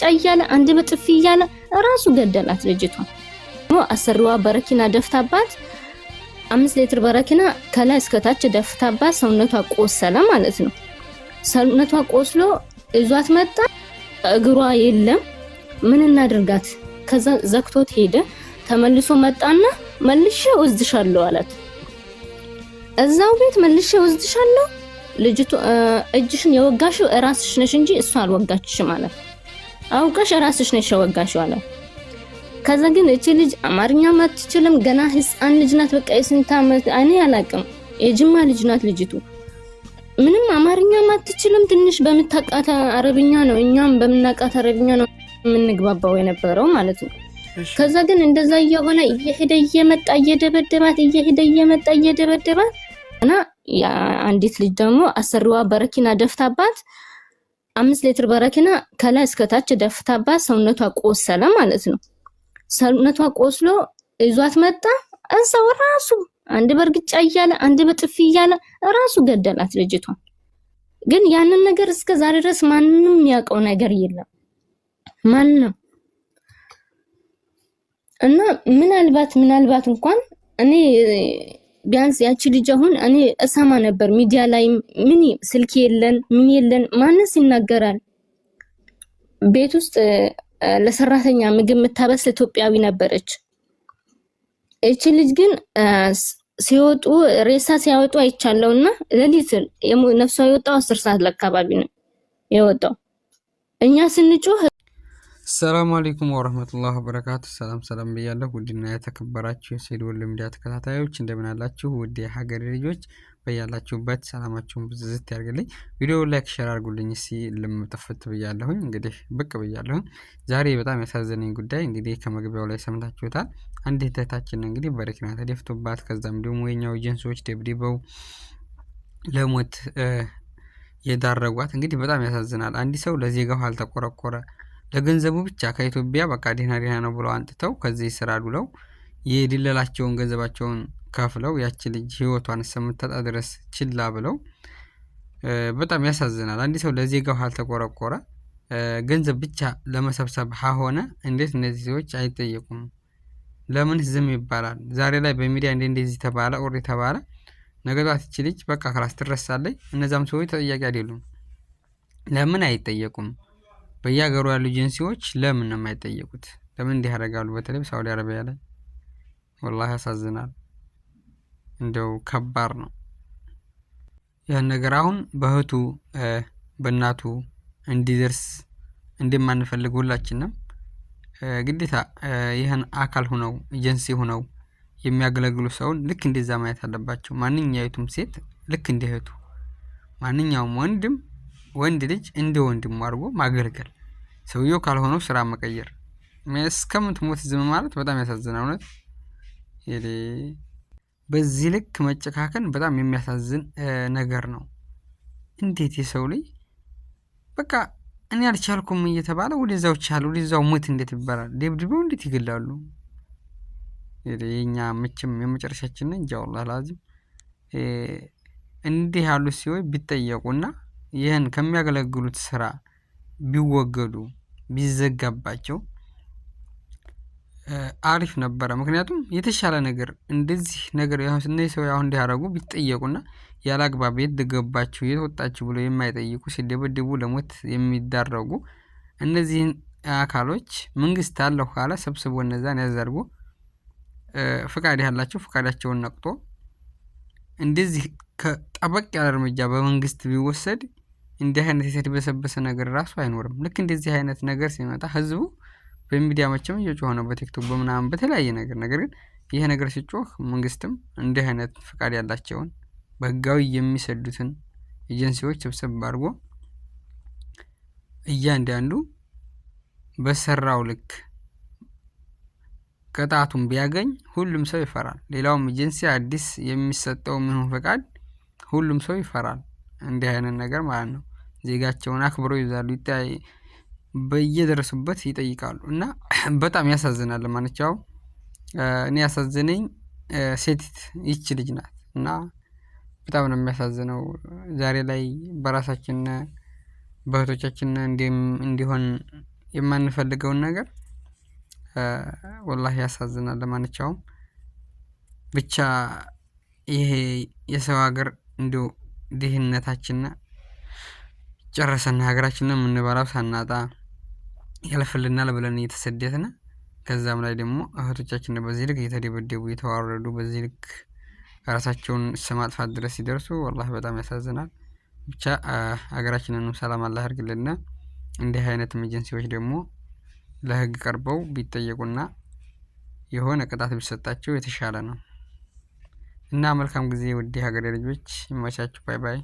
በርግጫ እያለ አንድ በጥፊ እያለ ራሱ ገደላት ልጅቷን። አሰሪዋ በረኪና ደፍታባት 5 ሊትር በረኪና ከላይ እስከ ታች ደፍታባት ሰውነቷ ቆሰለ ማለት ነው። ሰውነቷ ቆስሎ እዟት መጣ። እግሯ የለም ምን እናድርጋት? ከዛ ዘክቶት ሄደ። ተመልሶ መጣና መልሼ ወዝድሻለሁ አላት። እዛው ቤት መልሼ ወዝድሻለሁ፣ ልጅቱ እጅሽን የወጋሽው ራስሽ ነሽ እንጂ እሷ አልወጋችሽም አላት። አውቀሽ ራስሽ ነሽ የወጋሽው አላት። ከዛ ግን እቺ ልጅ አማርኛ ማትችልም፣ ገና ህፃን ልጅ ናት። በቃ የስንት ዓመት እኔ አላቅም፣ የጅማ ልጅ ናት ልጅቱ። ምንም አማርኛ ማትችልም፣ ትንሽ በመታቃታ አረብኛ ነው እኛም በመናቃታ አረብኛ ነው የምንግባባው የነበረው ማለት ነው። ከዛ ግን እንደዛ እየሆነ እየሄደ እየመጣ እየደበደባት እየሄደ እየመጣ እየደበደባት እና አንዲት ልጅ ደግሞ አሰሪዋ በረኪና ደፍታባት 5 ሊትር በረኪና ከላይ እስከ ታች ደፍታባት ሰውነቷ ቆሰለ ማለት ነው። ሰውነቷ ቆስሎ እዟት መጣ። እዛው ራሱ አንድ በርግጫ እያለ አንድ በጥፊ እያለ ራሱ ገደላት ልጅቷን። ግን ያንን ነገር እስከ ዛሬ ድረስ ማንንም ያውቀው ነገር የለም ማንንም። እና ምናልባት እንኳን እኔ ቢያንስ ያቺ ልጅ አሁን እኔ እሰማ ነበር ሚዲያ ላይ ምን ስልክ የለን ማንስ ይናገራል። ቤት ውስጥ ለሰራተኛ ምግብ የምታበስል ኢትዮጵያዊ ነበረች። እቺ ልጅ ግን ሲወጡ ሬሳ ሲያወጡ አይቻለውና ለሊት ነፍሷ የወጣው 10 ሰዓት ለአካባቢ ነው የወጣው። እኛ ስንጮህ ሰላም አለይኩም ወራህመቱላሂ ወበረካቱ። ሰላም ብያለሁ። ውድና የተከበራችሁ የሰይድ ወሎ ሚዲያ ተከታታዮች እንደምን አላችሁ? ውድ የሀገሬ ልጆች በያላችሁበት ሰላማችሁን ብዝዝት ያርግልኝ። ቪዲዮ ላይክ ሼር አድርጉልኝ። ልምጥፍት ብያለሁኝ። እንግዲህ ብቅ ብያለሁኝ። ዛሬ በጣም ያሳዘነኝ ጉዳይ እንግዲህ ከመግቢያው ላይ ሰምታችሁታል። አንድ እህታችን እንግዲህ በረኪና ተደፍቶባት ከዛም ደግሞ የኛው ኤጀንሲዎች ደብድበው ለሞት የዳረጓት እንግዲህ በጣም ያሳዝናል። አንድ ሰው ለዜጋው አልተቆረቆረ ለገንዘቡ ብቻ ከኢትዮጵያ በቃ ዲና ነው ብለው አንጥተው ከዚህ ስራ ዱለው የድለላቸውን ገንዘባቸውን ከፍለው ያቺ ልጅ ህይወቷን እስከምታጣ ድረስ ችላ ብለው በጣም ያሳዝናል። አንድ ሰው ለዜጋው አልተቆረቆረ ገንዘብ ብቻ ለመሰብሰብ ሆነ እንዴት እነዚህ ሰዎች አይጠየቁም? ለምን ዝም ይባላል? ዛሬ ላይ በሚዲያ እንደዚህ ተባለ ኦሬ ተባለ ነገቷት እቺ ልጅ በቃ ክላስ ትረሳለች። እነዛም ሰዎች ተጠያቂ አይደሉም። ለምን አይጠየቁም? በየሀገሩ ያሉ ኤጀንሲዎች ለምን ነው የማይጠየቁት? ለምን እንዲህ ያደርጋሉ? በተለይ ሳውዲ አረቢያ ላይ ወላሂ ያሳዝናል። እንደው ከባድ ነው ያን ነገር። አሁን በእህቱ በእናቱ እንዲደርስ እንደማንፈልግ ሁላችንም ግዴታ ይህን አካል ሆነው ኤጀንሲ ሆነው የሚያገለግሉ ሰውን ልክ እንደዛ ማየት አለባቸው። ማንኛውም ሴት ልክ እንደ እህቱ፣ ማንኛውም ወንድ ልጅ እንደ ወንድሙ አድርጎ ማገልገል፣ ሰውየው ካልሆነው ስራ መቀየር፣ እስከምትሞት ዝም ማለት በጣም ያሳዝናል። እውነት በዚህ ልክ መጨካከን በጣም የሚያሳዝን ነገር ነው። እንዴት የሰው ልጅ በቃ እኔ አልቻልኩም እየተባለ ወደዛው ሞት እንዴት ይባላል? ደብድበው እንዴት ይገላሉ? የኛ መቼም የመጨረሻችን እንጂ አላህ ላዚም እንዲህ ያሉ ሲሆን ቢጠየቁና ይህን ከሚያገለግሉት ስራ ቢወገዱ ቢዘጋባቸው አሪፍ ነበረ። ምክንያቱም የተሻለ ነገር እንደዚህ ነገር እነዚህ ሰው አሁን እንዲያረጉ ቢጠየቁና ያላግባብ የት ገባችሁ የት ወጣችሁ ብሎ የማይጠይቁ ሲደበደቡ ለሞት የሚዳረጉ እነዚህን አካሎች መንግስት አለው ካለ ሰብስቦ እነዛን ያዘርጉ፣ ፍቃድ ያላቸው ፍቃዳቸውን ነቅቶ እንደዚህ ከጠበቅ ያለ እርምጃ በመንግስት ቢወሰድ እንዲህ አይነት የተደበሰበሰ ነገር ራሱ አይኖርም። ልክ እንደዚህ አይነት ነገር ሲመጣ ህዝቡ በሚዲያ መቼም እየጮኸ ነው፣ በቲክቶክ በምናምን በተለያየ ነገር ግን ይሄ ነገር ሲጮህ መንግስትም እንዲህ አይነት ፍቃድ ያላቸውን በህጋዊ የሚሰዱትን ኤጀንሲዎች ስብስብ አድርጎ እያንዳንዱ በሰራው ልክ ቅጣቱን ቢያገኝ ሁሉም ሰው ይፈራል። ሌላውም ኤጀንሲ አዲስ የሚሰጠው ምን ፍቃድ ሁሉም ሰው ይፈራል። እንዲህ አይነት ነገር ማለት ነው። ዜጋቸውን አክብረው ይዛሉ፣ በየደረሱበት ይጠይቃሉ እና በጣም ያሳዝናል። ማንቻው እኔ ያሳዝነኝ ሴት ይቺ ልጅ ናት እና በጣም ነው የሚያሳዝነው። ዛሬ ላይ በራሳችን በእህቶቻችን እንዲሆን የማንፈልገውን ነገር ወላሂ ያሳዝናል። ለማንኛውም ብቻ ይሄ የሰው ሀገር እንዲሁ ድህነታችን ጨረሰና ሀገራችንን የምንበላው ሳናጣ ያልፍልናል ብለን እየተሰደትን ከዛም ላይ ደግሞ እህቶቻችን በዚህ ልክ እየተደበደቡ እየተዋረዱ በዚህ ልክ ራሳቸውን እስከ ማጥፋት ድረስ ሲደርሱ ወላሂ በጣም ያሳዝናል። ብቻ ሀገራችንንም ሰላም አላህ ያድርግልና እንዲህ አይነት ኤመርጀንሲዎች ደግሞ ለህግ ቀርበው ቢጠየቁና የሆነ ቅጣት ቢሰጣቸው የተሻለ ነው። እና መልካም ጊዜ ውድ ሀገሬ ልጆች፣ ይመቻችሁ። ባይ ባይ።